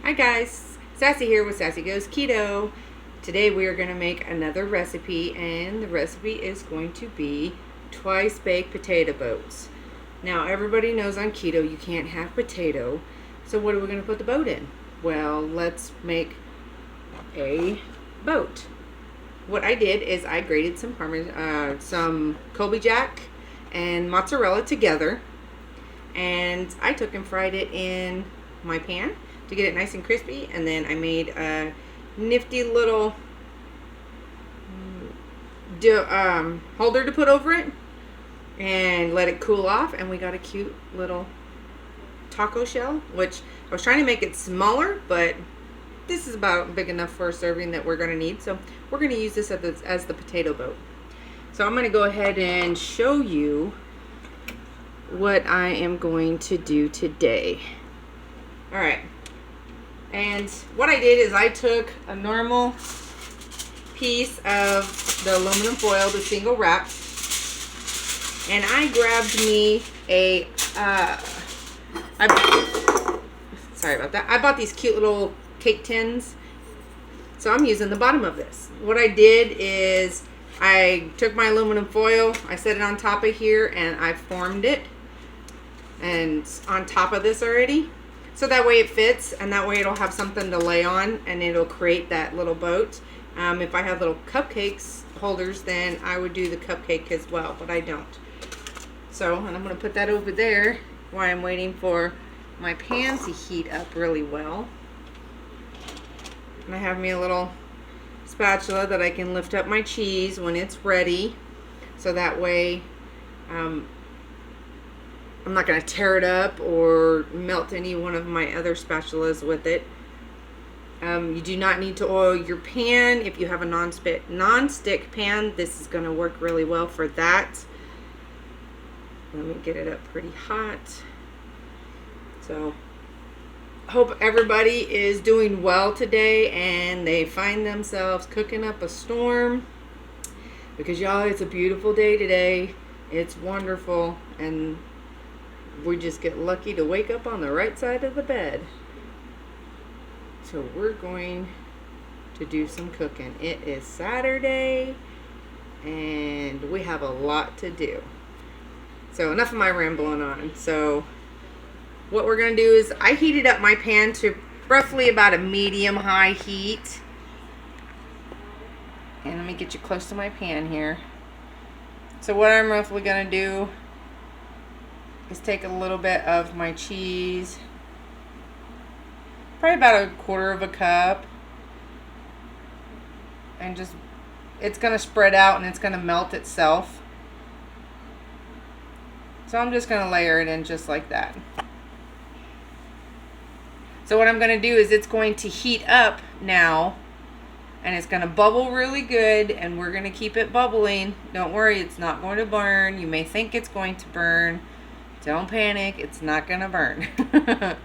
Hi guys, Sassy here with Sassy Goes Keto. Today we are going to make another recipe, and the recipe is going to be twice baked potato boats. Now everybody knows on keto you can't have potato, so what are we going to put the boat in? Well, let's make a boat. What I did is I grated some Colby Jack and mozzarella together, and I took and fried it in my pan to get it nice and crispy, and then I made a nifty little holder to put over it and let it cool off, and we got a cute little taco shell, which I was trying to make it smaller, but this is about big enough for a serving that we're going to need, so we're going to use this as the potato boat. So I'm going to go ahead and show you what I am going to do today. Alright, and what I did is I took a normal piece of the aluminum foil, the single wrap, and I grabbed me a, sorry about that, I bought these cute little cake tins, so I'm using the bottom of this. What I did is I took my aluminum foil, I set it on top of here, and I formed it and on top of this already. So that way it fits, and that way it'll have something to lay on, and it'll create that little boat. If I have little cupcakes holders, then I would do the cupcake as well, but I don't. So, and I'm going to put that over there while I'm waiting for my pan to heat up really well. And I have me a little spatula that I can lift up my cheese when it's ready, so that way I'm not going to tear it up or melt any one of my other spatulas with it. You do not need to oil your pan. If you have a non-stick pan, this is going to work really well for that. Let me get it up pretty hot. So, hope everybody is doing well today and they find themselves cooking up a storm, because y'all, it's a beautiful day today. It's wonderful, and we just get lucky to wake up on the right side of the bed. So we're going to do some cooking. It is Saturday and we have a lot to do. So enough of my rambling on. So what we're going to do is I heated up my pan to roughly about a medium-high heat. And let me get you close to my pan here. So what I'm roughly going to do is take a little bit of my cheese, probably about 1/4 cup, and just, it's going to spread out and it's going to melt itself. So I'm just going to layer it in just like that. So what I'm going to do is it's going to heat up now, and it's going to bubble really good, and we're going to keep it bubbling. Don't worry, it's not going to burn. You may think it's going to burn. Don't panic, it's not gonna burn. Let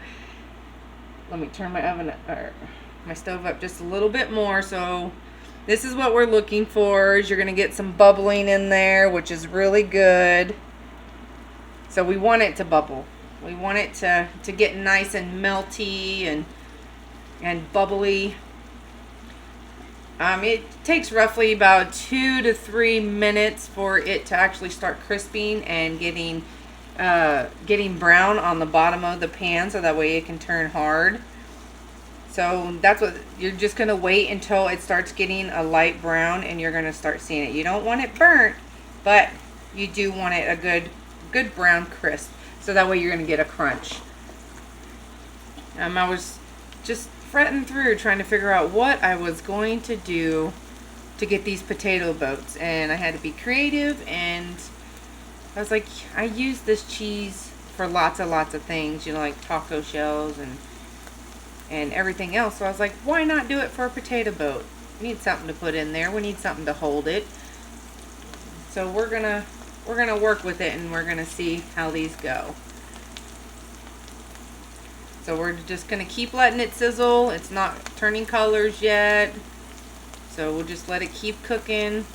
me turn my stove up just a little bit more. So this is what we're looking for, is you're gonna get some bubbling in there, which is really good. So we want it to bubble. We want it to get nice and melty and bubbly. It takes roughly about 2 to 3 minutes for it to actually start crisping and getting brown on the bottom of the pan, so that way it can turn hard. So that's what you're just going to wait until it starts getting a light brown, and you're going to start seeing it. You don't want it burnt, but you do want it a good brown crisp, so that way you're going to get a crunch. I was just fretting through trying to figure out what I was going to do to get these potato boats, and I had to be creative, and I was like, I use this cheese for lots of things, you know, like taco shells and everything else. So I was like, why not do it for a potato boat? We need something to put in there. We need something to hold it. So we're gonna work with it, and we're gonna see how these go. So we're just gonna keep letting it sizzle. It's not turning colors yet, so we'll just let it keep cooking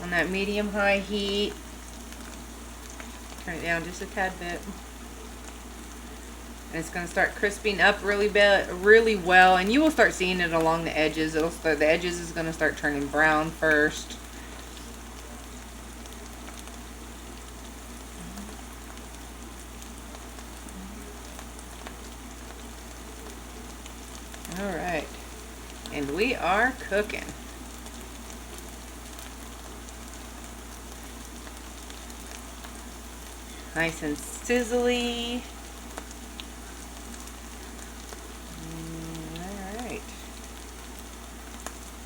on that medium-high heat. Turn it down just a tad bit. And it's going to start crisping up really well, and you will start seeing it along the edges. The edges is going to start turning brown first. All right, and we are cooking. Nice and sizzly. All right.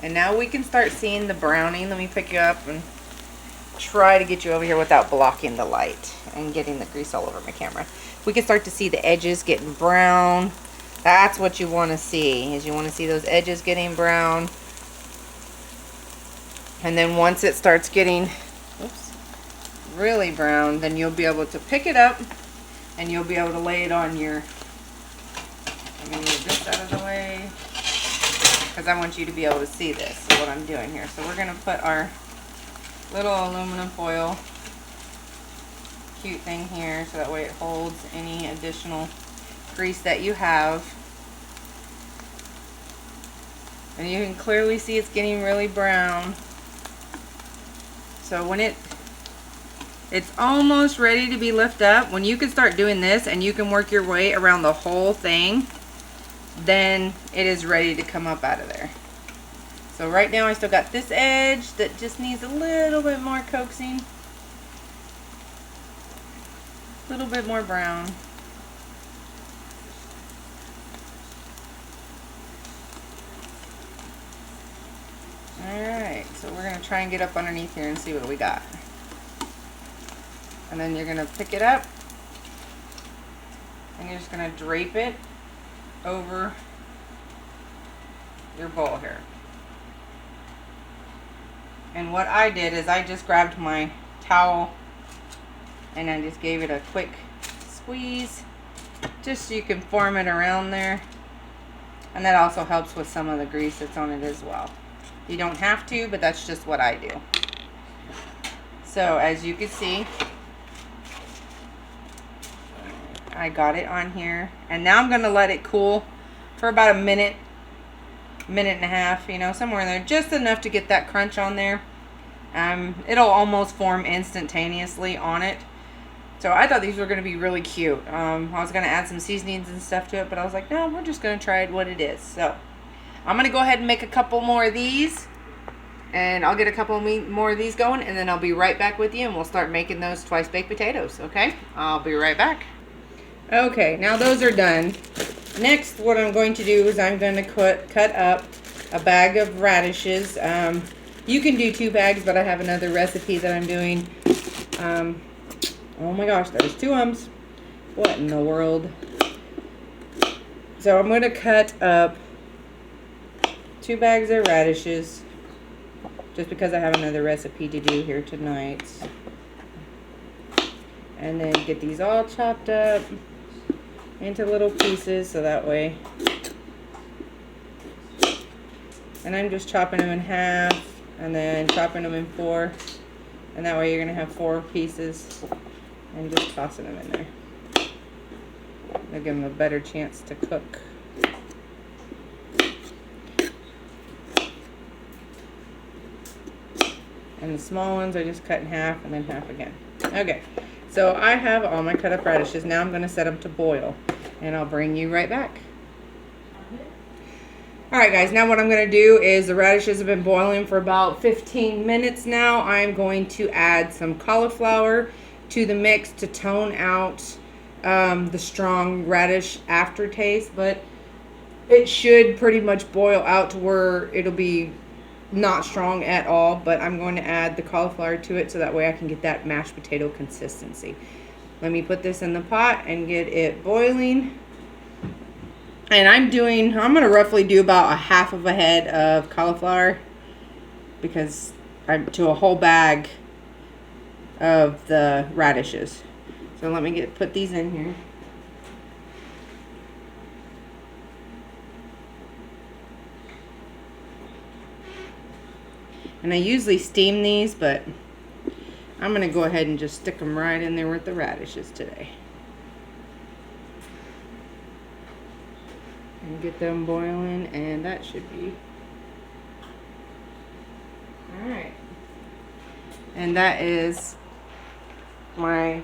And now we can start seeing the browning. Let me pick you up and try to get you over here without blocking the light and getting the grease all over my camera. We can start to see the edges getting brown. That's what you want to see, is you want to see those edges getting brown. And then once it starts getting, oops, really brown, then you'll be able to pick it up and you'll be able to lay it on your, let me move this out of the way because I want you to be able to see this, so what I'm doing here. So we're going to put our little aluminum foil cute thing here so that way it holds any additional grease that you have. And you can clearly see it's getting really brown. So when it's almost ready to be lifted up, when you can start doing this and you can work your way around the whole thing, then it is ready to come up out of there. So right now I still got this edge that just needs a little bit more coaxing. A little bit more brown. Alright, so we're going to try and get up underneath here and see what we got. And then you're going to pick it up and you're just going to drape it over your bowl here. And what I did is I just grabbed my towel and I just gave it a quick squeeze just so you can form it around there. And that also helps with some of the grease that's on it as well. You don't have to, but that's just what I do. So as you can see, I got it on here. And now I'm going to let it cool for about a minute and a half, you know, somewhere in there. Just enough to get that crunch on there. It'll almost form instantaneously on it. So I thought these were going to be really cute. I was going to add some seasonings and stuff to it, but I was like, no, we're just going to try it what it is. So I'm going to go ahead and make a couple more of these. And I'll get a couple more of these going, and then I'll be right back with you, and we'll start making those twice baked potatoes, okay? I'll be right back. Okay, now those are done. Next, what I'm going to do is I'm going to cut up a bag of radishes. You can do 2 bags, but I have another recipe that I'm doing. Oh my gosh, there's 2 ums. What in the world? So I'm going to cut up 2 bags of radishes, just because I have another recipe to do here tonight. And then get these all chopped up into little pieces so that way. And I'm just chopping them in half and then chopping them in 4. And that way you're going to have 4 pieces and just tossing them in there. They'll give them a better chance to cook. And the small ones I just cut in half and then half again. Okay, so I have all my cut up radishes. Now I'm going to set them to boil, and I'll bring you right back. Alright guys, now what I'm going to do is the radishes have been boiling for about 15 minutes now. I'm going to add some cauliflower to the mix to tone out the strong radish aftertaste, but it should pretty much boil out to where it'll be not strong at all. But I'm going to add the cauliflower to it so that way I can get that mashed potato consistency. Let me put this in the pot and get it boiling. And I'm going to roughly do about a half of a head of cauliflower because I'm to a whole bag of the radishes. So let me put these in here. And I usually steam these, but I'm going to go ahead and just stick them right in there with the radishes today. Get them boiling, and that should be all right. And that is my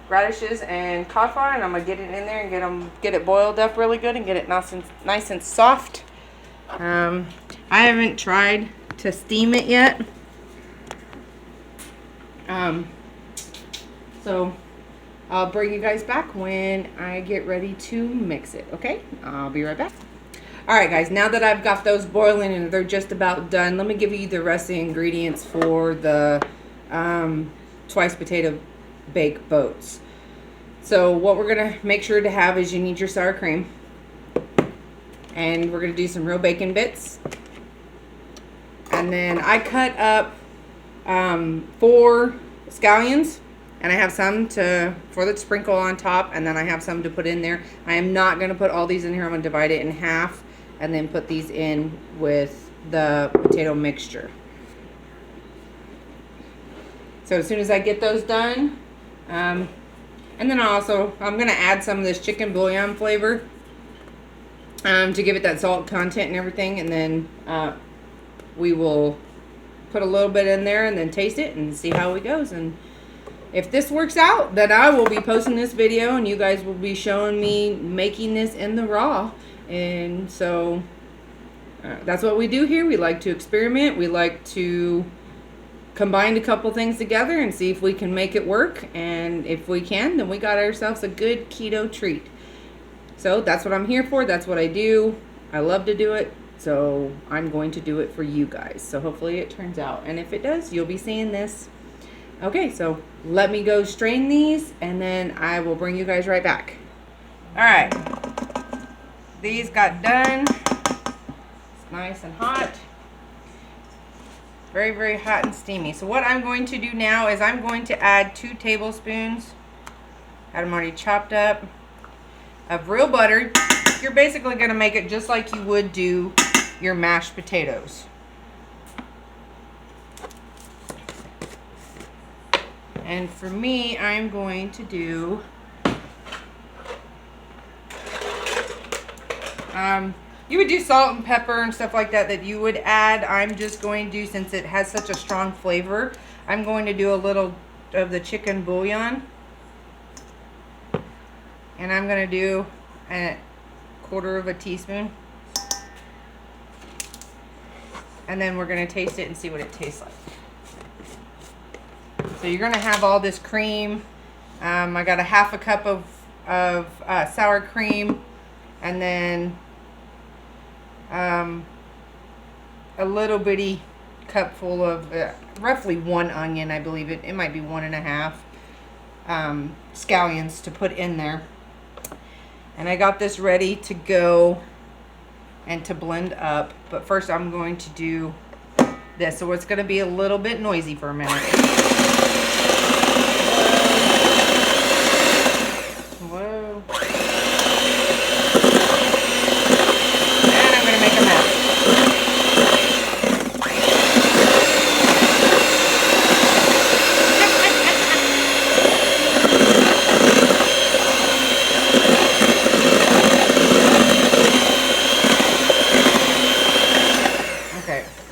radishes and cauliflower, and I'm gonna get it in there and get it boiled up really good and get it nice and soft. I haven't tried to steam it yet. So I'll bring you guys back when I get ready to mix it, okay? I'll be right back. All right, guys, now that I've got those boiling and they're just about done, let me give you the rest of the ingredients for the twice potato baked boats. So what we're gonna make sure to have is you need your sour cream, and we're gonna do some real bacon bits. And then I cut up 4 scallions, and I have some for the sprinkle on top, and then I have some to put in there. I am not gonna put all these in here. I'm gonna divide it in half and then put these in with the potato mixture. So as soon as I get those done, and then I'm gonna add some of this chicken bouillon flavor to give it that salt content and everything, and then we will put a little bit in there and then taste it and see how it goes. And if this works out, then I will be posting this video and you guys will be showing me making this in the raw. And so that's what we do here. We like to experiment. We like to combine a couple things together and see if we can make it work. And if we can, then we got ourselves a good keto treat. So that's what I'm here for. That's what I do. I love to do it. So I'm going to do it for you guys. So hopefully it turns out. And if it does, you'll be seeing this. Okay, so let me go strain these and then I will bring you guys right back. All right. These got done. It's nice and hot. Very, very hot and steamy. So what I'm going to do now is I'm going to add 2 tablespoons. Got them already chopped up. Of real butter. You're basically going to make it just like you would do your mashed potatoes. And for me, I'm going to do you would do salt and pepper and stuff like that you would add. I'm just going to, since it has such a strong flavor, I'm going to do a little of the chicken bouillon. And I'm going to do a 1/4 teaspoon. And then we're going to taste it and see what it tastes like. So you're going to have all this cream. I got a 1/2 cup of sour cream, and then a little bitty cup full of roughly 1 onion. I believe it might be 1 1/2 scallions to put in there. And I got this ready to go and to blend up. But first I'm going to do this. So it's going to be a little bit noisy for a minute. Whoa. And I'm going to make a mess.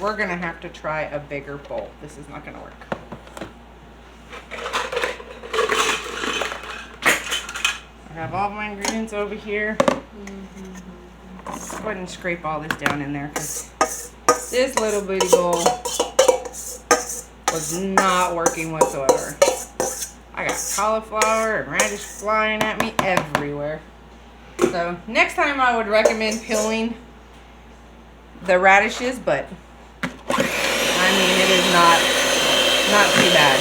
We're going to have to try a bigger bowl. This is not going to work. I have all my ingredients over here. Let's go ahead and scrape all this down in there, because this little bitty bowl was not working whatsoever. I got cauliflower and radish flying at me everywhere. So next time I would recommend peeling the radishes, but I mean, it is not too bad.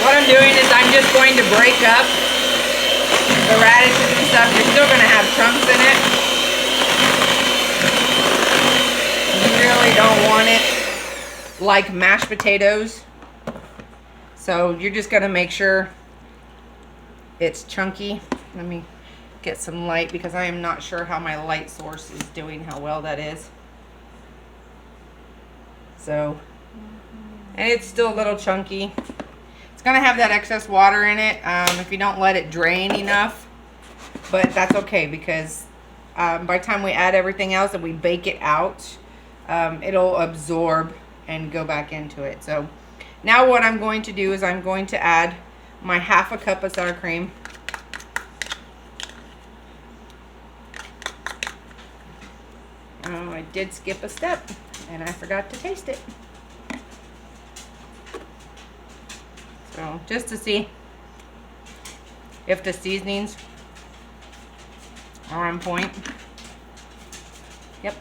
What I'm doing is I'm just going to break up the radishes and stuff. You're still going to have chunks in it. You really don't want it like mashed potatoes. So you're just going to make sure it's chunky. Let me get some light, because I am not sure how my light source is doing, how well that is. So, and it's still a little chunky. It's gonna have that excess water in it if you don't let it drain enough, but that's okay because by the time we add everything else and we bake it out, it'll absorb and go back into it. So now what I'm going to do is I'm going to add my 1/2 cup of sour cream. Oh, I did skip a step and I forgot to taste it. So just to see if the seasonings are on point. Yep.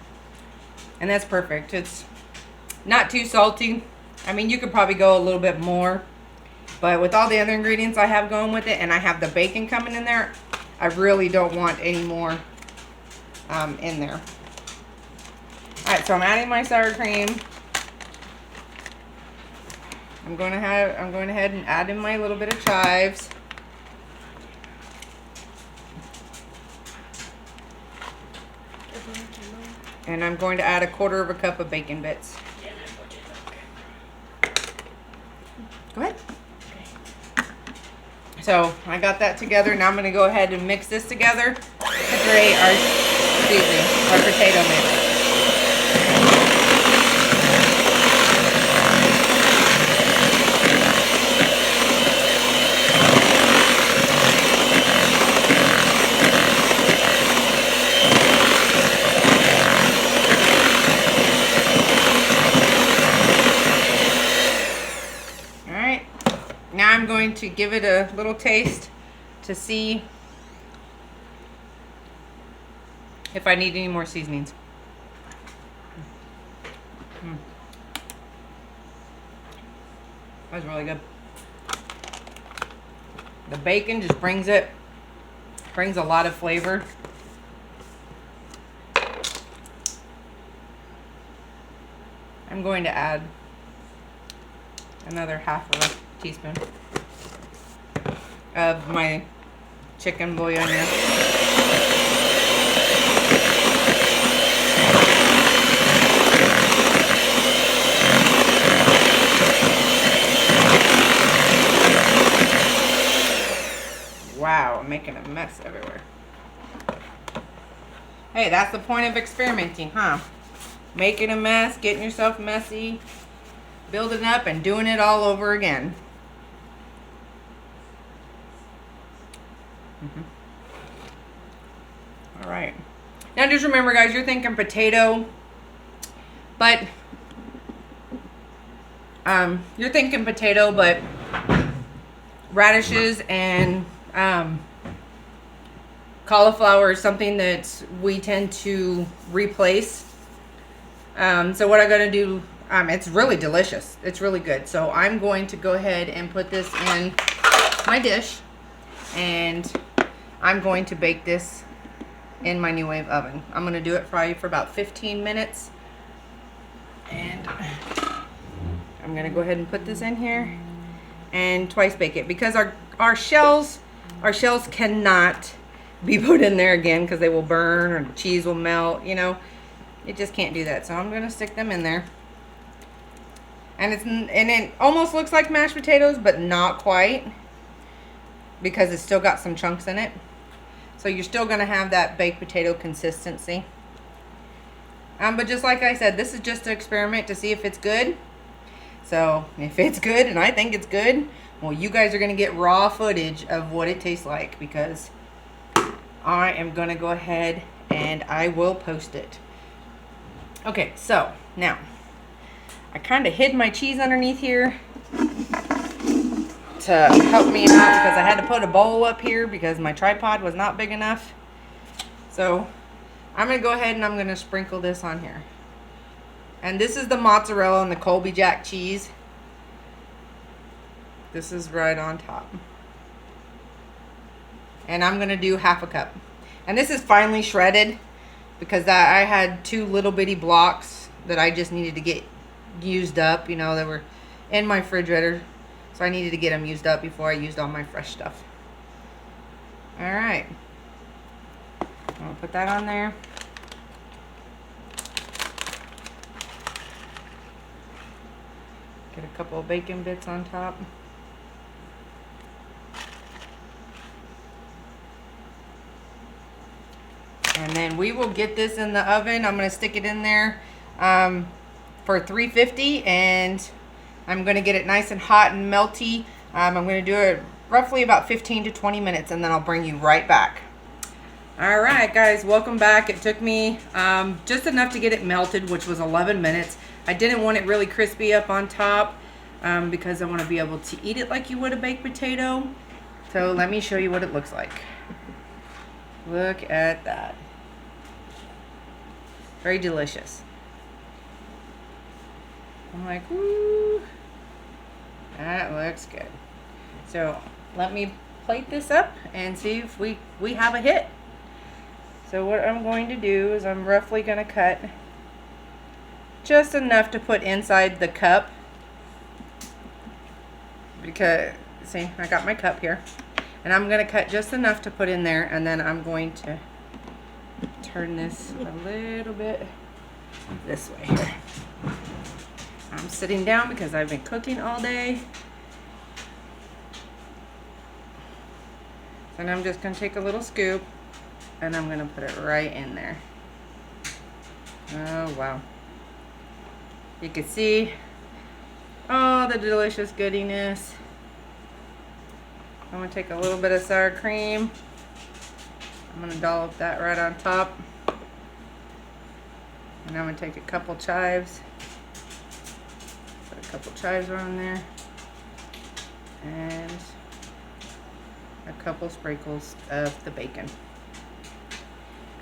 And that's perfect. It's not too salty. I mean, you could probably go a little bit more, but with all the other ingredients I have going with it, and I have the bacon coming in there, I really don't want any more in there. All right, so I'm adding my sour cream. I'm going ahead and add in my little bit of chives. And I'm going to add 1/4 cup of bacon bits. Go ahead. So I got that together. Now I'm going to go ahead and mix this together to create our seasoning, our potato mix. I'm going to give it a little taste to see if I need any more seasonings. That's really good. The bacon just brings a lot of flavor. I'm going to add another 1/2 teaspoon of my chicken bouillon here. Wow, I'm making a mess everywhere. Hey, that's the point of experimenting, huh? Making a mess, getting yourself messy, building up and doing it all over again. All right. Now just remember, guys, you're thinking potato, but radishes and cauliflower is something that we tend to replace. So what I'm going to do, it's really delicious. It's really good. So I'm going to go ahead and put this in my dish, and I'm going to bake this in my new wave oven. I'm going to do it probably for about 15 minutes. And I'm going to go ahead and put this in here and twice bake it, because our shells cannot be put in there again because they will burn or the cheese will melt, you know. It just can't do that. So I'm going to stick them in there. And it almost looks like mashed potatoes, but not quite, because it's still got some chunks in it. So you're still going to have that baked potato consistency. But just like I said, this is just an experiment to see if it's good. So if it's good, and I think it's good, well, you guys are going to get raw footage of what it tastes like, because I am going to go ahead and I will post it. Okay, so now I kind of hid my cheese underneath here to help me out, because I had to put a bowl up here because my tripod was not big enough. So I'm going to go ahead and I'm going to sprinkle this on here. And this is the mozzarella and the Colby Jack cheese. This is right on top. And I'm going to do 1/2 cup. And this is finely shredded, because I had 2 little bitty blocks that I just needed to get used up, you know, that were in my refrigerator. So I needed to get them used up before I used all my fresh stuff. All right. I'll put that on there. Get a couple of bacon bits on top. And then we will get this in the oven. I'm going to stick it in there for 350, and I'm going to get it nice and hot and melty. I'm going to do it roughly about 15 to 20 minutes, and then I'll bring you right back. All right, guys, welcome back. It took me just enough to get it melted, which was 11 minutes. I didn't want it really crispy up on top because I want to be able to eat it like you would a baked potato. So let me show you what it looks like. Look at that. Very delicious. I'm like, woo, that looks good. So let me plate this up and see if we have a hit. So what I'm going to do is I'm roughly going to cut just enough to put inside the cup. Because, see, I got my cup here. And I'm going to cut just enough to put in there, and then I'm going to turn this a little bit this way here. I'm sitting down because I've been cooking all day. And I'm just going to take a little scoop, and I'm going to put it right in there. Oh, wow. You can see all the delicious goodiness. I'm going to take a little bit of sour cream. I'm going to dollop that right on top. And I'm going to take a couple chives. Put a couple chives on there. And a couple sprinkles of the bacon.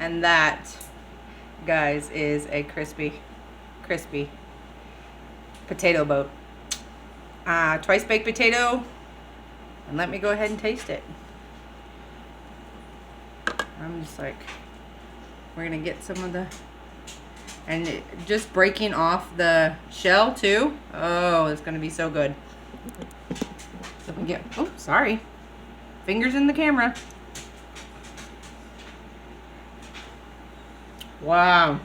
And that, guys, is a crispy potato boat. Twice baked potato. And let me go ahead and taste it. I'm just like, we're going to get some of the, and just breaking off the shell too. Oh, it's going to be so good. Let me get, oh, sorry. Fingers in the camera. Wow.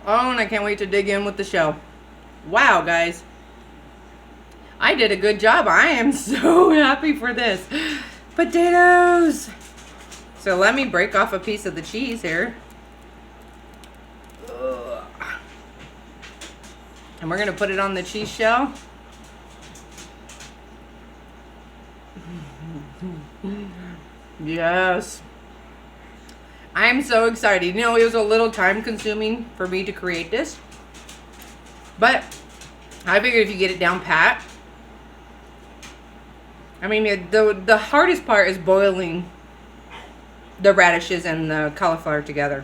Oh, and I can't wait to dig in with the shell. Wow, guys. I did a good job. I am so happy for this. Potatoes. So let me break off a piece of the cheese here. Ugh. And we're going to put it on the cheese shell. Yes. I'm so excited. You know, it was a little time consuming for me to create this. But I figured if you get it down pat. I mean, the hardest part is boiling the radishes and the cauliflower together.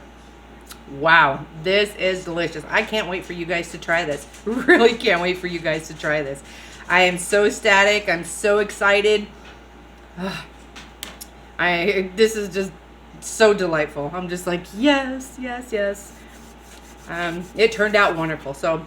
Wow, this is delicious. I can't wait for you guys to try this. Really can't wait for you guys to try this. I am so ecstatic. I'm so excited. This is just so delightful. I'm just like, yes, yes, yes. It turned out wonderful. So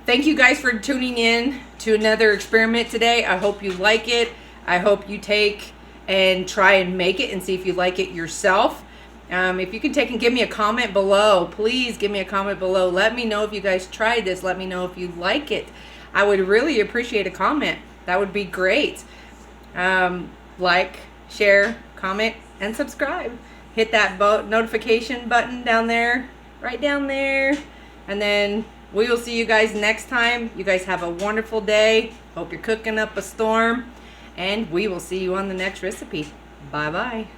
thank you guys for tuning in to another experiment today. I hope you like it. I hope you take and try and make it and see if you like it yourself. If you can take and give me a comment below, please give me a comment below. Let me know if you guys tried this. Let me know if you like it. I would really appreciate a comment. That would be great. Like, share, comment, and subscribe. Hit that notification button down there, right down there. And then we will see you guys next time. You guys have a wonderful day. Hope you're cooking up a storm. And we will see you on the next recipe. Bye-bye.